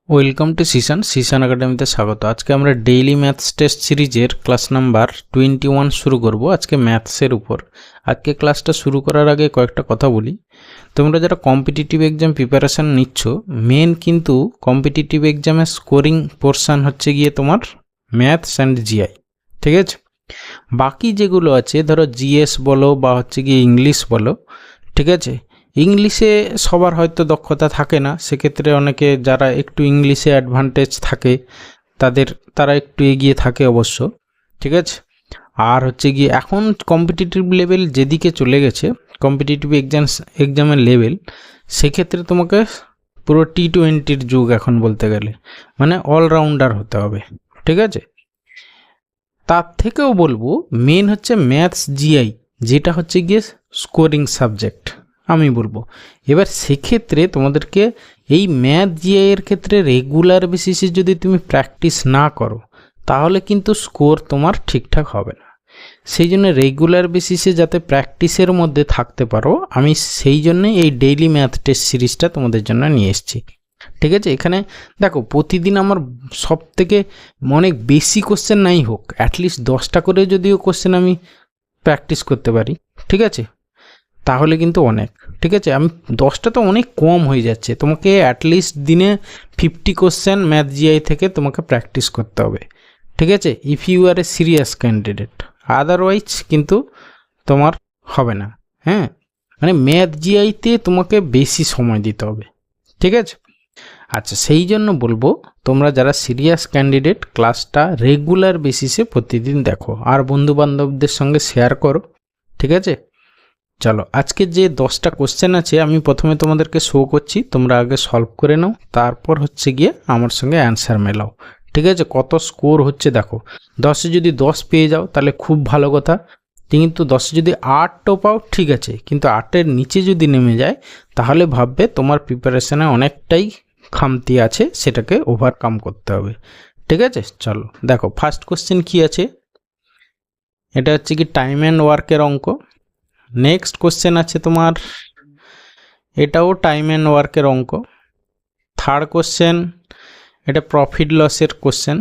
Welcome to Sisan একাডেমিতে স্বাগত। আজকে আমরা ডেইলি ম্যাথস টেস্ট সিরিজের ক্লাস নাম্বার 21 শুরু করব আজকে ম্যাথসের উপর। আজকে ক্লাসটা শুরু করার আগে কয়েকটা কথা বলি। তোমরা যারা কম্পিটিটিভ এক্সাম প্রিপারেশান নিচ্ছ, মেন কিন্তু কম্পিটিটিভ এক্সামের স্কোরিং পোর্শান হচ্ছে গিয়ে তোমার ম্যাথস অ্যান্ড জিআই, ঠিক আছে? বাকি যেগুলো আছে, ধরো জিএস বলো বা হচ্ছে গিয়ে ইংলিশ বলো, ঠিক আছে? ইংলিশে সবার হয়তো দক্ষতা থাকে না, সেক্ষেত্রে অনেকে যারা একটু ইংলিশে অ্যাডভান্টেজ থাকে তারা একটু এগিয়ে থাকে অবশ্য, ঠিক আছে? আর হচ্ছে গিয়ে এখন কম্পিটিটিভ লেভেল যেদিকে চলে গেছে, কম্পিটিটিভ এক্সামের লেভেল, সেক্ষেত্রে তোমাকে পুরো T20-র যুগ এখন বলতে গেলে, মানে অলরাউন্ডার হতে হবে, ঠিক আছে? তার থেকেও বলবো মেন হচ্ছে ম্যাথস জিআই, যেটা হচ্ছে গিয়ে স্কোরিং সাবজেক্ট আমি বলবো। এবার সেক্ষেত্রে তোমাদেরকে এই ম্যাথ জিআই এর ক্ষেত্রে রেগুলার বেসিসে যদি তুমি প্র্যাকটিস না করো, তাহলে কিন্তু স্কোর তোমার ঠিকঠাক হবে না। সেই জন্য রেগুলার বেসিসে যাতে প্র্যাকটিসের মধ্যে থাকতে পারো, আমি সেই জন্যে এই ডেইলি ম্যাথ টেস্ট সিরিজটা তোমাদের জন্য নিয়ে এসেছি, ঠিক আছে? এখানে দেখো, প্রতিদিন আমার সব থেকে অনেক বেশি কোশ্চেন নাই হোক, অ্যাটলিস্ট 10টা করে যদিও কোশ্চেন আমি প্র্যাকটিস করতে পারি, ঠিক আছে, তাহলে কিন্তু অনেক, ঠিক আছে? আমি 10টা তো অনেক কম হয়ে যাচ্ছে, তোমাকে অ্যাটলিস্ট দিনে 50 কোশ্চেন ম্যাথ জিআই থেকে তোমাকে প্র্যাকটিস করতে হবে, ঠিক আছে? If you are a serious candidate, otherwise কিন্তু তোমার হবে না। হ্যাঁ, মানে ম্যাথ জিআইতে তোমাকে বেশি সময় দিতে হবে, ঠিক আছে? আচ্ছা, সেই জন্য বলবো তোমরা যারা সিরিয়াস ক্যান্ডিডেট, ক্লাসটা রেগুলার বেসিসে প্রতিদিন দেখো আর বন্ধুবান্ধবদের সঙ্গে শেয়ার করো, ঠিক আছে? চলো, আজকে যে 10টা কোশ্চেন আছে আমি প্রথমে তোমাদেরকে শো করছি, তোমরা আগে সলভ করে নাও, তারপর হচ্ছে গিয়ে আমার সঙ্গে অ্যান্সার মেলাও, ঠিক আছে? কত স্কোর হচ্ছে দেখো, 10এ যদি 10 পেয়ে যাও তাহলে খুব ভালো কথা, কিন্তু 10এ যদি 8ও পাও ঠিক আছে, কিন্তু 8-এর নিচে যদি নেমে যায় তাহলে ভাববে তোমার প্রিপারেশনে অনেকটাই খামতি আছে, সেটাকে ওভারকাম করতে হবে, ঠিক আছে? চলো দেখো, ফার্স্ট কোশ্চেন কি আছে, এটা হচ্ছে কি টাইম অ্যান্ড ওয়ার্কের অঙ্ক। নেক্সট কোশ্চেন আছে তোমার, এটাও টাইম অ্যান্ড ওয়ার্কের অঙ্ক। থার্ড কোশ্চেন, এটা প্রফিট লসের কোশ্চেন।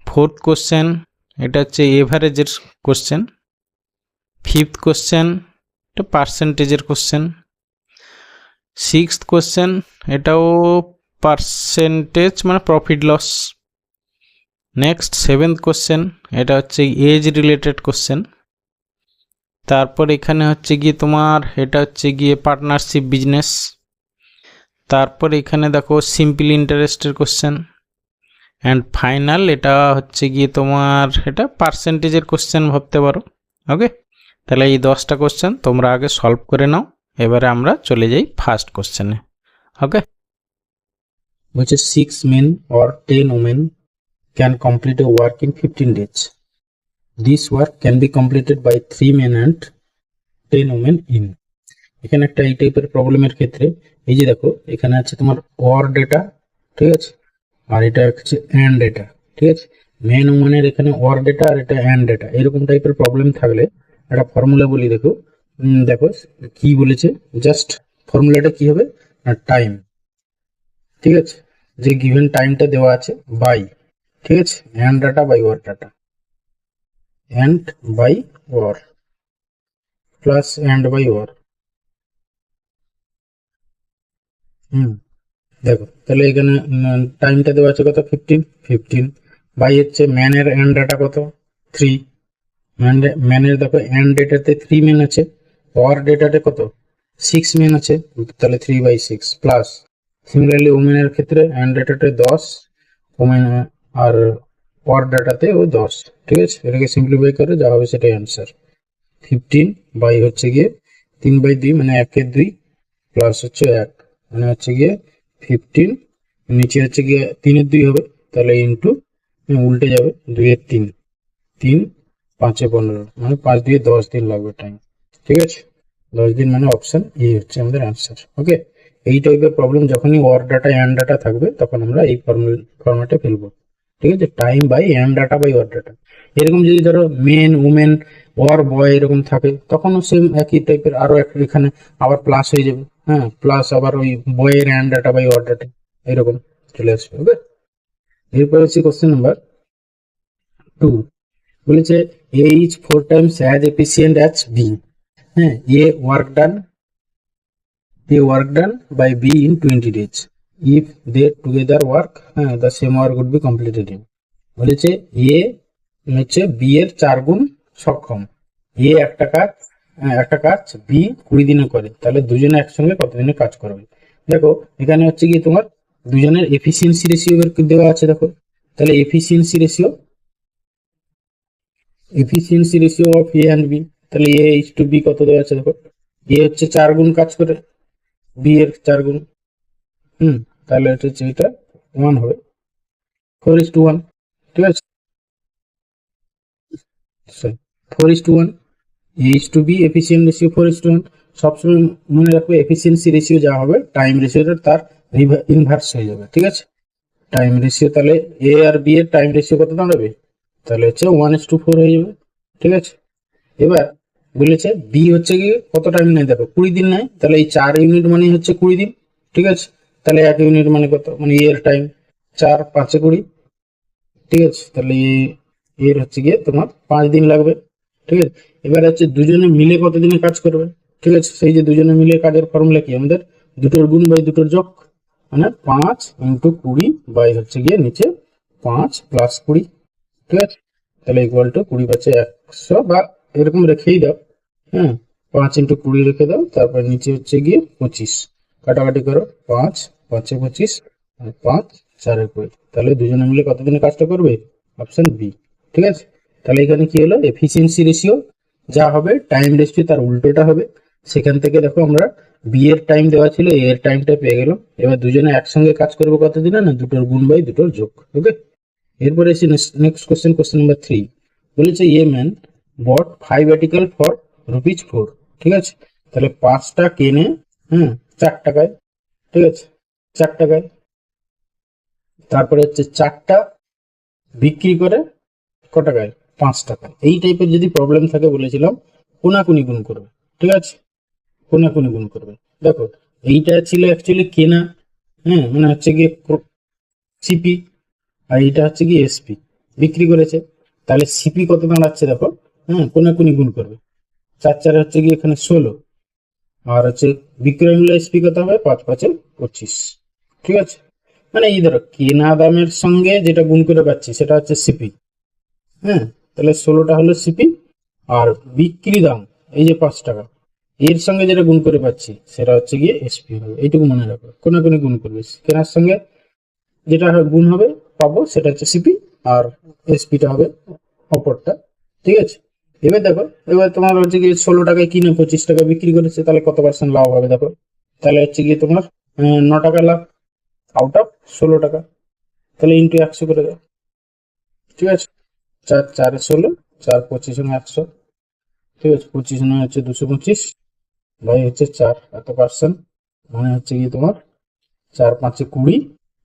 ফোর্থ কোশ্চেন, এটা হচ্ছে এভারেজের কোশ্চেন। ফিফথ কোশ্চেন, এটা পার্সেন্টেজের কোশ্চেন। সিক্সথ কোশ্চেন, এটাও পার্সেন্টেজ মানে profit loss. Next seventh question, এটা হচ্ছে এজ রিলেটেড কোশ্চেন। তারপর এখানে হচ্ছে গিয়ে তোমার, এটা হচ্ছে গিয়ে পার্টনারশিপ বিজনেস। তারপর এখানে দেখো সিম্পল ইন্টারেস্টের কোশ্চেন। অ্যান্ড ফাইনাল এটা হচ্ছে গিয়ে তোমার, এটা পার্সেন্টেজের কোশ্চেন ভাবতে পারো। ওকে, তাহলে এই 10টা কোশ্চেন তোমরা আগে সলভ করে নাও, এবারে আমরা চলে যাই ফার্স্ট কোশ্চেনে। ওকে, বলছে 6 men or 10 women can complete a work in 15 days. This work can be completed by 3 men and 10 women in. এখানে একটা এই টাইপের প্রবলেমের ক্ষেত্রে এই যে দেখো, এখানে আছে তোমার অর ডেটা, ঠিক আছে, আর এটা হচ্ছে অ্যান্ড ডেটা, ঠিক আছে? মেন ওমেনের এখানে অর ডেটা আর এটা অ্যান্ড ডেটা, এরকম টাইপের প্রবলেম থাকলে একটা ফর্মুলা বলি, দেখো দেখো কি বলেছে, জাস্ট ফর্মুলাটা কি হবে না, টাইম, ঠিক আছে, যে গিভেন টাইমটা দেওয়া আছে বাই, ঠিক আছে, and data by or data, and by or plus and by or. দেখো তাহলে এখানে টাইমটা দেওয়া আছে কত, 15 বাই হচ্ছে ম্যানের এন্ড ডাটা কত, 3। ম্যানের দেখো এন্ড ডেটাতে 3 ম্যান আছে, ওর ডেটাতে কত 6 ম্যান আছে, তাহলে 3/6 প্লাস সিমিলারলি ওমেনের ক্ষেত্রে এন্ড ডেটাতে 10 ওমেন আর ওর ডাটাতে ও 10, ঠিক আছে? এটাকে সিম্পলিফাই করে যা হবে সেটাই অ্যান্সার। 15 বাই হচ্ছে গিয়ে 3/2 মানে 1/2 প্লাস হচ্ছে 1 মানে হচ্ছে গিয়ে 15, নিচে হচ্ছে গিয়ে 3/2 হবে, তাহলে ইন্টু উল্টে যাবে 2/3, 3 5 15 মানে 5 দিয়ে 10 দিন লাগবে টাইম, ঠিক আছে? 10 দিন মানে অপশন এ হচ্ছে আমাদের অ্যান্সার। ওকে, এই টাইপের প্রবলেম যখনই ওর ডাটা অ্যান্ড ডাটা থাকবে তখন আমরা এই ফর্মেটে ফেলবো, ঠিক আছে? Time by and data by or data. এরকম যদি ধরো মেন উমেন ওর বয় এরকম থাকে, তখনও সেম একই টাইপের, আরো একটা এখানে আবার প্লাস হয়ে যাবে, হ্যাঁ, প্লাস আবার ওই বয়ের and data by or data এরকম, চলে আসবে। ওকে, এরপর হচ্ছে কোশ্চেন নাম্বার 2, বলেছে A is 4 times as efficient as B. হ্যাঁ, A work done by B in 20 days. If they together work, the same work would be completed in. বলেছে এ হচ্ছে B এর 4 গুণ সক্ষম। এ একটা কাজ বি 20 দিনে করে, তাহলে দুজনে একসঙ্গে কতদিনে কাজ করবে। দেখো এখানে হচ্ছে কি তোমার দুজনের এফিসিয়েন্সি রেশিও দেওয়া আছে। দেখো তাহলে efficiency ratio of A and B, তাহলে এ ইজ টু বি কত দেওয়া আছে। দেখো এ হচ্ছে 4 গুণ কাজ করে, বি এর 4 গুণ। তাহলে এটা হচ্ছে এটা 1 হবে, 4:1। ঠিক আছে, 4:1। A is to B efficient ratio 4:1। সবসময় মনে রাখবে এফিসিয়েন্সি রেশিও যা হবে টাইম রেশিওটা তার ইনভার্স হয়ে যাবে। ঠিক আছে, টাইম রেশিও তাহলে এ আর বি এর টাইম রেশিও কত দাঁড়াবে, তাহলে হচ্ছে 1:4 হয়ে যাবে। ঠিক আছে, এবার বলেছে বি হচ্ছে কি কত টাইম নেয়, দেখো 20 দিন নেয়, তাহলে এই 4 ইউনিট মানে হচ্ছে 20 দিন। ঠিক আছে, তাহলে 1 ইউনিট মানে কত, মানে এর টাইম 4 5 20। ঠিক আছে, তাহলে এর হচ্ছে গিয়ে তোমার 5 দিন লাগবে। ঠিক আছে, এবার হচ্ছে দুজনে মিলে কত দিনে কাজ করবে। ঠিক আছে, সেই যে দুজনে মিলে কাজের ফর্মুলা কি আমাদের, দুটোর গুণ বাই দুটোর যোগ, মানে 5 × 20 বাই হচ্ছে গিয়ে নিচে 5 + 20। ঠিক আছে, তাহলে ইকুয়াল টু 20 পাচ্ছে 100 বা এরকম রেখেই দাও। 5 × 20 রেখে দাও, তারপর নিচে হচ্ছে গিয়ে 25, কাটাকাটি করো, 5 5 এ 25 আর 5 4 এ 20, তাহলে দুজনে মিলে কতদিনে কাজটা করবে, অপশন বি। ঠিক আছে, তাহলে এখানে কি হলো, এফিসিয়েন্সি রেশিও যা হবে টাইম রেশিও তার উল্টোটা হবে। সেখান থেকে দেখো আমরা বি এর টাইম দেওয়া ছিল, এ এর টাইমটা পেয়ে গেলাম। এবার দুজনে একসঙ্গে কাজ করবো কতদিনে, না দুটোর গুণ বাই দুটোর যোগ। ওকে, এরপরে এসে নেক্সট কোশ্চেন নাম্বার 3, বলেছে a man bought 5 article for ₹4। ঠিক আছে, তাহলে 5টা কেনে 4 টাকায়। ঠিক আছে, 4 টাকায়, তারপরে হচ্ছে 4টা বিক্রি করে ক টাকায়, 5 টাকায়। এই টাইপের যদি প্রবলেম থাকে বলেছিলাম কোনাকুনি গুণ করবে। ঠিক আছে, কোনাকুনি গুণ করবে। দেখো এইটা ছিল অ্যাকচুয়ালি কেনা, মানে হচ্ছে গিয়ে সিপি, আর এটা হচ্ছে কি এসপি, বিক্রি করেছে। তাহলে সিপি কত দাঁড়াচ্ছে দেখো, কোনাকুনি গুণ করবে, 4 4 হচ্ছে কি এখানে 16, আর হচ্ছে বিক্রয় মূল্য এসপি কত হবে, 5 5 এ 25। ঠিক আছে, মানে এই ধরো কেনা দামের সঙ্গে যেটা গুণ করে পাচ্ছি সেটা হচ্ছে সিপি। তাহলে 16টা হলো সিপি, আর বিক্রি দাম এই যে 5 টাকা, এর সঙ্গে যেটা গুণ করে পাচ্ছি সেটা হচ্ছে গিয়ে এসপি হবে। এইটুকু মনে রাখো, কোনাকুনি গুণ করবে, কেনার সঙ্গে যেটা গুণ হবে পাবো সেটা হচ্ছে সিপি, আর এসপিটা হবে অপরটা। ঠিক আছে, এবার দেখো, এবার তোমার হচ্ছে গিয়ে 16 টাকায় কিনে 25 টাকা বিক্রি করেছে, তাহলে কত পার্সেন্ট লাভ হবে দেখো, তাহলে হচ্ছে গিয়ে তোমার 9 টাকা লাভ আউট অফ 16 টাকা, তাহলে ইন্টু 100 করে দাও। ঠিক আছে, 4 4 এ 16, 4 25 100। ঠিক আছে, 25 হচ্ছে 225 বাই হচ্ছে 4, এত পার্সেন্ট, মানে হচ্ছে গিয়ে তোমার 4 5 এ 20,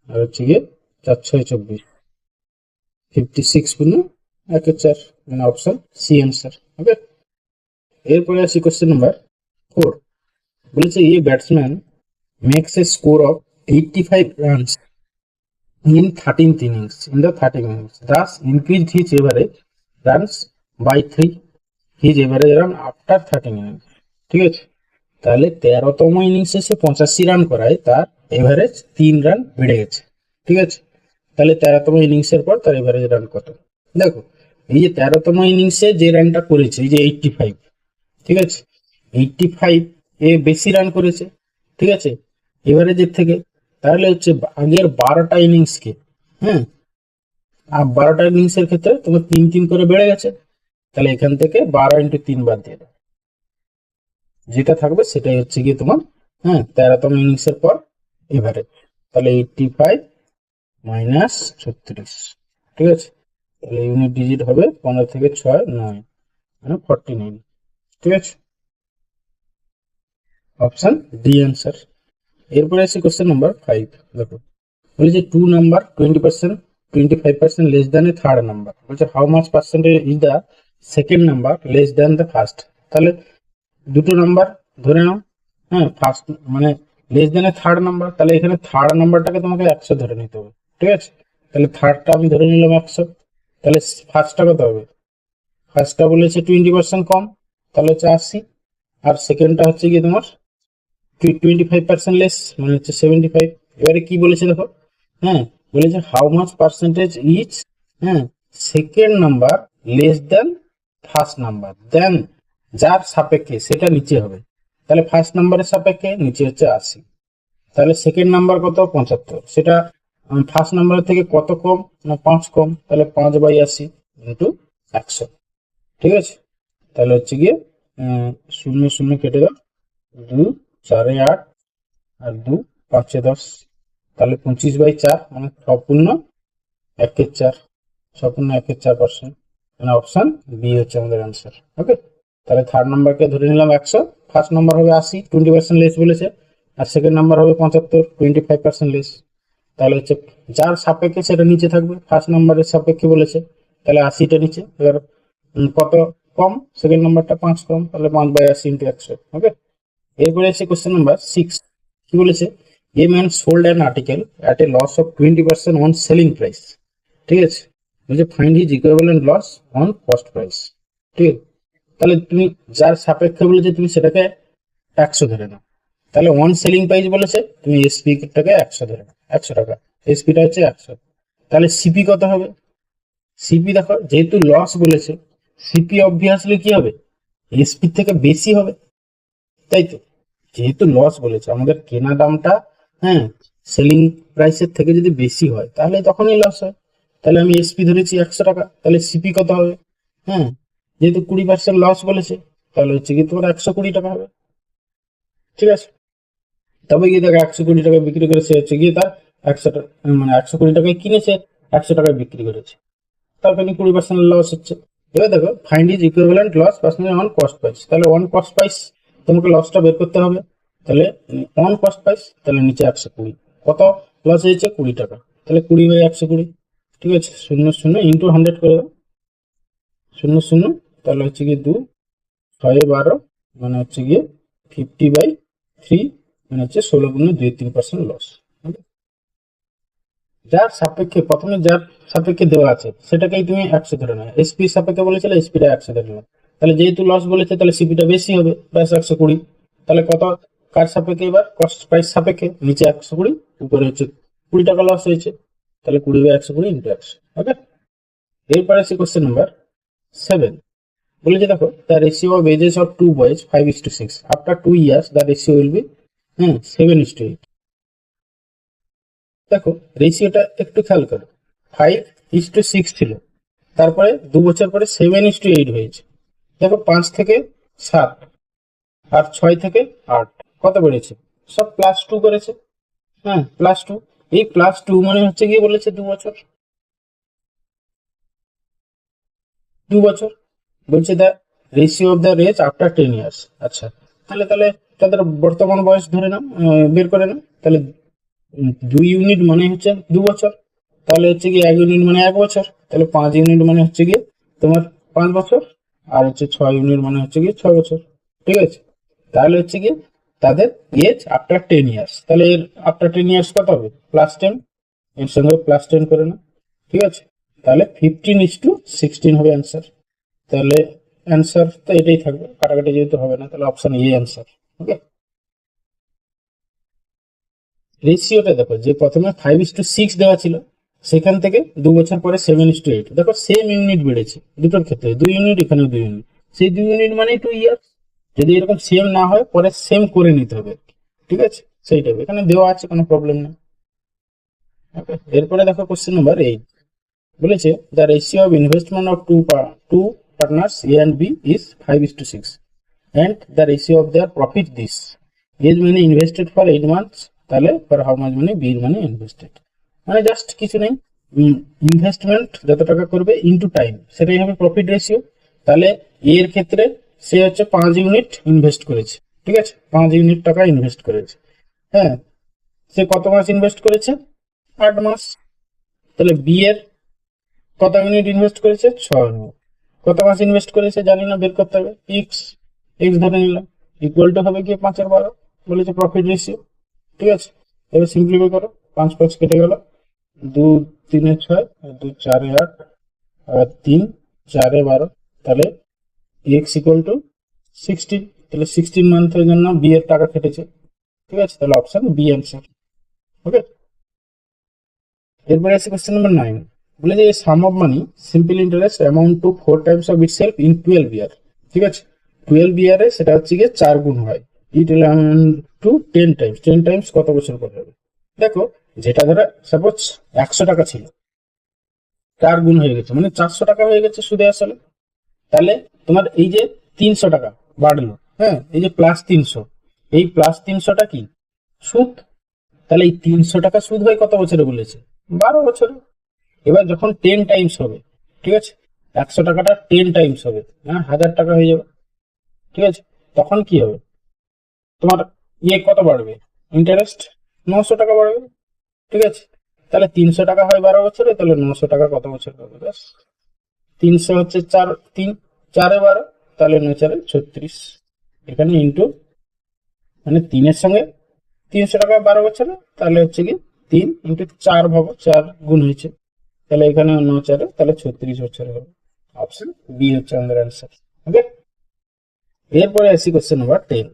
আর হচ্ছে গিয়ে 4 6 24, 56 গুণ 1 এ 4, মানে অপশন সি অ্যান্সার। ওকে, এরপরে আসি কোশ্চেন নাম্বার 4, বলেছে a batsman makes a score of 85 runs in 13th innings, in the 13 innings, thus increased his average runs by 3, his average run after 13 innings. ঠিক আছে, তাহলে 13তম ইনিংসে সে 85 রান করায়, তার এভারেজ 3 রান বেড়ে গেছে। ঠিক আছে, তাহলে 13তম ইনিংসের পর তার এভারেজ রান কত। দেখো এই যে 13তম ইনিংসে যে রানটা করেছে এই যে 85, ঠিক আছে, 85 এ বেশি রান করেছে। ঠিক আছে, এভারেজের থেকে, তাহলে হচ্ছে আগের 12টা ইনিংসকে, আর 12টা ইনিংসের ক্ষেত্রে তোমার 3 3 করে বেড়ে গেছে, তাহলে এখান থেকে 12 × 3 বাদ দিয়ে দাও, যেটা থাকবে সেটাই হচ্ছে গিয়ে তোমার 13তম ইনিংসের পর এভারেজ, তাহলে 85 মাইনাস 36। ঠিক আছে, তাহলে ইউনিট ডিজিট হবে 15 থেকে 6 9, মানে 49। ঠিক আছে, অপশন ডি অ্যান্সার। এরপরে আসি কোশ্চেন নাম্বার 5, দেখো বলেছে 2 number 20% 25% less than a third number, বলছে how much percentage is the second number less than the first. তাহলে দুটো নাম্বার ধরে নাও, ফার্স্ট মানে লেস দেন থার্ড নাম্বার, তাহলে এখানে থার্ড নাম্বারটাকে তোমাকে 100 ধরে নিতে হবে। ঠিক আছে, তাহলে থার্ডটা আমি ধরে নিলাম 100। তাহলে ফার্স্টটা কত হবে? ফার্স্টটা বলেছে 20% কম, তাহলে হচ্ছে 80। আর সেকেন্ডটা হচ্ছে কি তোমার 25% লেস, মানে হচ্ছে 75। এবারে কি বলেছে দেখো, হ্যাঁ বলেছে হাউ মাচ পার্সেন্টেজ ইচ, হ্যাঁ second number less than first number, then যার সাপেক্ষে সেটা নিচে হবে। তাহলে ফার্স্ট নাম্বারের সাপেক্ষে নিচে হচ্ছে 80, তাহলে সেকেন্ড নাম্বার কত 75, সেটা ফার্স্ট নাম্বারের থেকে কত কম না 5 কম, তাহলে 5/80 ইন্টু 100। ঠিক আছে, তাহলে হচ্ছে গিয়ে 0 0 কেটে দাও, 2 4 8 আর 2 5 10, তাহলে 25/4 মানে সম্পূর্ণ 1/4, সম্পূর্ণ 1/4%, মানে অপশন বি হচ্ছে আমাদের অ্যান্সার। ওকে, তাহলে থার্ড নাম্বারকে ধরে নিলাম 100, ফার্স্ট নাম্বার হবে 80, 20% লেস বলেছে, আর সেকেন্ড নাম্বার হবে 75, 25% লেস। তাহলে হচ্ছে যার সাপেক্ষে সেটা নিচে থাকবে, ফার্স্ট নাম্বারের সাপেক্ষে বলেছে, তাহলে 80টা নিচে। এবার কত কম? সেকেন্ড নাম্বারটা 5 কম, তাহলে 5/80 ইন্টু 100। ওকে, এরপরে আছে কোশ্চেন নাম্বার 6। কি বলেছে? A man sold an article at a loss of 20% on selling price. ঠিক আছে, বলছে find his equivalent loss on cost price. ঠিক আছে, তাহলে তুমি যার সাপেক্ষে বলেছে তুমি সেটাকে 100 ধরে নাও। তাহলে অন সেলিং প্রাইস বলেছে, তুমি এসপি টাকে 100 ধরে নাও, 100 টাকা, এসপিটা হচ্ছে 100। তাহলে সিপি কত হবে? সিপি দেখো, যেহেতু লস বলেছে, সিপি অবভিয়াসলি কি হবে? এসপি থেকে বেশি হবে, তাই তো। যেহেতু লস বলেছে, আমাদের কেনা দামটা, হ্যাঁ সেলিং প্রাইসের থেকে যদি বেশি হয় তাহলে তখনই লস হয়। তাহলে আমি এসপি ধরেছি 100 টাকা, তাহলে সিপি কত হবে? হ্যাঁ, যেহেতু 20% লস বলেছে, তাহলে হচ্ছে কি তোমার 120 টাকা হবে। ঠিক আছে, তবে গিয়ে দেখো 100 কোটি টাকা বিক্রি করেছে, হচ্ছে গিয়ে তার 100 টাকা, মানে 100 কোটি টাকায় কিনেছে, 100 টাকায় বিক্রি করেছে, তার কারণে 20% লস হচ্ছে। এবার দেখো find is equivalent loss percentage on cost price, তাহলে অন কস্ট প্রাইস তোমাকে লসটা বের করতে হবে। তাহলে অন কস্ট প্রাইস, তাহলে নিচে 120, কত লস হয়েছে 20 টাকা, তাহলে 20/120। ঠিক আছে, 0 0 ইন্টু 100 করে দাও, 0 0, তাহলে হচ্ছে গিয়ে 2 6 12, মানে হচ্ছে গিয়ে 50/3, মানে হচ্ছে 16 × 2 3% লস। যার সাপেক্ষে প্রথমে যার সাপেক্ষে দেওয়া আছে সেটাকেই তুমি 100 ধরে নাও, এসপি সাপেক্ষে বলেছিল এসপিটা 100 ধরে নাও। তাহলে যেহেতু লস বলেছে তাহলে সিপিটা বেশি হবে, প্রাইস 120। তাহলে কত কার সাপেক্ষে? এবার কস্ট প্রাইস সাপেক্ষে, নিচে 120, উপরে হচ্ছে 20 টাকা লস হয়েছে, তাহলে 20/120 ইন্টু 100। ওকে, এরপরে আছে কোশ্চেন নাম্বার 7। বলেছে দেখো, the ratio of ages of 2 boys 5:6, after 2 years the ratio will be 7:8। দেখো রেশিওটা একটু খেয়াল করো, 5:6 ছিল, তারপরে 2 বছর পরে 7:8 হয়েছে। দেখো 5 থেকে 7 আর 6 থেকে 8 কত বেড়েছে? সব +2 করেছে। হ্যাঁ, +2। এই +2 মানে হচ্ছে গিয়ে বলেছে 2 বছর, 2 বছর। বলছে the ratio of the ages after 10 years। আচ্ছা, তাহলে তাহলে তাদের বর্তমান বয়স ধরে নাও, বের করে নাও। তাহলে 2 ইউনিট মানে হচ্ছে 2 বছর, তাহলে হচ্ছে কি 1 ইউনিট মানে 1 বছর, তাহলে 5 ইউনিট মানে হচ্ছে গিয়ে তোমার 5 বছর, আর হচ্ছে 6 ইউনিট মানে হচ্ছে গিয়ে 6 বছর। ঠিক আছে, তাহলে হচ্ছে গিয়ে তাদের এজ আফটার 10 years, তাহলে এর আফটার 10 years কত হবে? +10, এর সঙ্গে +10 করে না। ঠিক আছে, তাহলে 15:16 হবে অ্যান্সার। তাহলে অ্যান্সার তো এটাই থাকবে, কাটাকাটি যেহেতু হবে না, তাহলে অপশন এ অ্যান্সার। ওকে, রেশিওটা দেখো, যে প্রথমে 5:6 দেওয়া ছিল, সেখান থেকে 2 বছর পরে 7:8, দেখো সেম ইউনিট বেড়েছে দুটোর ক্ষেত্রে, 2 ইউনিট, এখানেও 2 ইউনিট, সেই 2 ইউনিট মানে 2 ইয়ার্স। যদি এরকম সেম না হয় পরে সেম করে নিতে হবে। ঠিক আছে, সেইটা এখানে দেওয়া আছে, কোনো প্রবলেম নেই। ওকে, এরপরে দেখো কোশ্চেন নাম্বার 8। বলেছে the ratio of investment of two partners A and B is 5:6, and the ratio of their profit this, A money invested for 8 months, তাহলে for how much money B money invested, মানে just কিছু নেই, investment যত টাকা করবে into time, সেটাই হবে profit ratio. তাহলে এর ক্ষেত্রে সে হচ্ছে 5 ইউনিট ইনভেস্ট করেছে। ঠিক আছে, 5 ইউনিট টাকা ইনভেস্ট করেছে। হ্যাঁ, সে কত মাস ইনভেস্ট করেছে? 8 মাস। তাহলে বি এর কত ইউনিট ইনভেস্ট করেছে? 6 ইউনিট। কত মাস ইনভেস্ট করেছে জানি না, বের করতে হবে। এক্স ধরে নিলাম, ইকুয়াল টু হবে কি 5/12, বলেছে প্রফিট রেশিও। ঠিক আছে, এবার সিম্পলিফাই করো, 5 5 কেটে গেল, 2 3 6, 2 4 8, আর 3 4 12, তাহলে এক্স ইকুয়াল টু 16। তাহলে 16 মান্থের জন্য বি এর টাকা কেটেছে, ঠিক আছে, তাহলে অপশন বি অ্যান্সার। ওকে, এরপরে আছে কোশ্চেন নাম্বার 9, বলে যে sum of money simple interest amount to 4 times of itself in 12 year. ঠিক আছে, 12 ইয়ারে সেটা হচ্ছে গিয়ে 4 গুণ হয়, ইট অ্যামাউন্ট টু 10 টাইমস। 10 টাইমস কত বছর পর হবে? দেখো, যেটা ধরো সাপোজ 100 টাকা ছিল, 4 গুণ হয়ে গেছে মানে 400 টাকা হয়ে গেছে সুদে আসলে। তাহলে তোমার এই যে 300 টাকা বাড়লো, হ্যাঁ, এই যে প্লাস 300, এই প্লাস 300টা কি? সুদ। তাহলে এই 300 টাকা সুদ হয় কত বছরে বলেছে? 12 বছরে। এবার যখন 10 টাইমস হবে, ঠিক আছে, 100 টাকাটা 10 টাইমস হবে, হ্যাঁ, 1000 টাকা হয়ে যাবে, ঠিক আছে, তখন কি হবে? তোমার কত বাড়বে? ইন্টারেস্ট 900 টাকা বাড়বে, ঠিক আছে। তাহলে 300 টাকা হয় 12 বছরে, তাহলে 900 টাকা কত বছর হবে? ব্যাস, 300 হচ্ছে 4, 3 4 এ 12, তাহলে 9 4 36, এখানে ইন্টু, মানে 3 এর সঙ্গে 300 টাকা 12 বছরে, তাহলে হচ্ছে কি 3 ইন্টু 4 ভাবো, 4 গুণ হয়েছে, তাহলে এখানে 9 4, তাহলে 36 বছরে হবে। অপশন বি হচ্ছে আমাদের অ্যান্সার। ওকে, এরপরে আসি কোশ্চেন নাম্বার 10,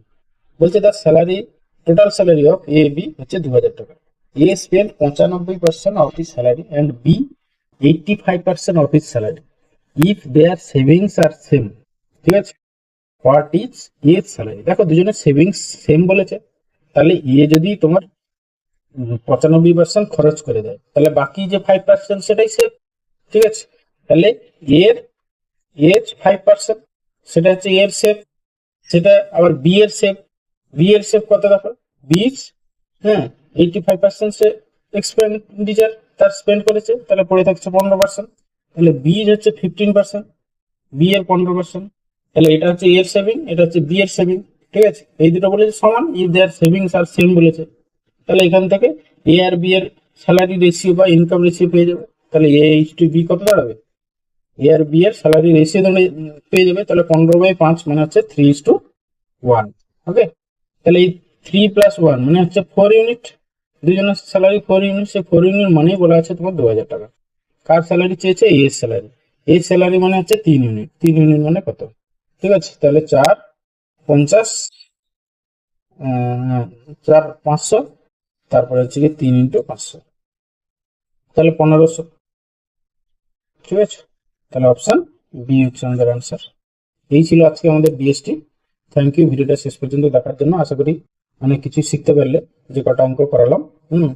বলছে the salary, total salary of A B হচ্ছে 2000 টাকা। A spend 95% of his salary and B 85% of his salary. If their savings are same, ঠিক আছে, হোয়াট ইজ এর স্যালারি? দেখো, দুজনের সেভিংস সেম বলেছে, তাহলে যদি তোমার 95% খরচ করে দেয়, তাহলে বাকি যে 5% সেটাই সেভ, ঠিক আছে। তাহলে এর 5%, সেটা হচ্ছে এর সেভ, সেটা আবার বি এর সেভ। বি এর সেভ কত? দেখো, বি, হ্যাঁ, 85% সে এক্সপেন্ডিচার তার স্পেন্ড করেছে, তাহলে পড়ে থাকছে 15%, তাহলে বি হচ্ছে 15%, বি এর 15%, তাহলে এটা হচ্ছে এর সেভিং, এটা হচ্ছে বি এর সেভিং, ঠিক আছে। এই দুটো বলেছে সমান, if their savings are same বলেছে, তাহলে এখান থেকে এ আর বি এর স্যালারি রেশিও বা ইনকাম রেশিও পেয়ে যাবে। তাহলে এ ইস টু বি কত দাঁড়াবে? এ আর বি এর স্যালারি রেশিও পেয়ে যাবে, তাহলে 15/5 মানে হচ্ছে 3:1। ওকে, তাহলে এই 3 + 1 মানে হচ্ছে 4 ইউনিট, দুজনের স্যালারি 4 ইউনিট, সে 4 ইউনিট মানেই বলা আছে তোমার 2000 টাকা। কার স্যালারি চেয়েছে? এর স্যালারি। এর স্যালারি মানে হচ্ছে 3 ইউনিট, 3 ইউনিট মানে কত? ঠিক আছে, তাহলে 4 50, 4 500, তারপরে হচ্ছে কি 3 × 500, তাহলে 1500, ঠিক আছে। তাহলে অপশন বি হচ্ছে আমাদের অ্যান্সার। এই ছিল আজকে আমাদের ডিএসটি। থ্যাংক ইউ ভিডিওটা শেষ পর্যন্ত দেখার জন্য। আশা করি অনেক কিছু শিখতে পারলে, যে কটা অঙ্ক করালাম,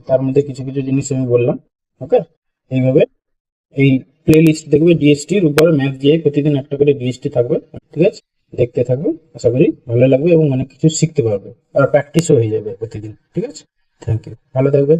তার মধ্যে কিছু কিছু জিনিস আমি বললাম। ওকে, এইভাবে এই প্লে লিস্ট দেখবে ডিএসটির উপরে, ম্যাথ দিয়ে প্রতিদিন একটা করে ডিএসটি থাকবে, ঠিক আছে, দেখতে থাকবে, আশা করি ভালো লাগবে এবং অনেক কিছু শিখতে পারবে, আর প্র্যাকটিসও হয়ে যাবে প্রতিদিন, ঠিক আছে। থ্যাংক ইউ, ভালো থাকবে।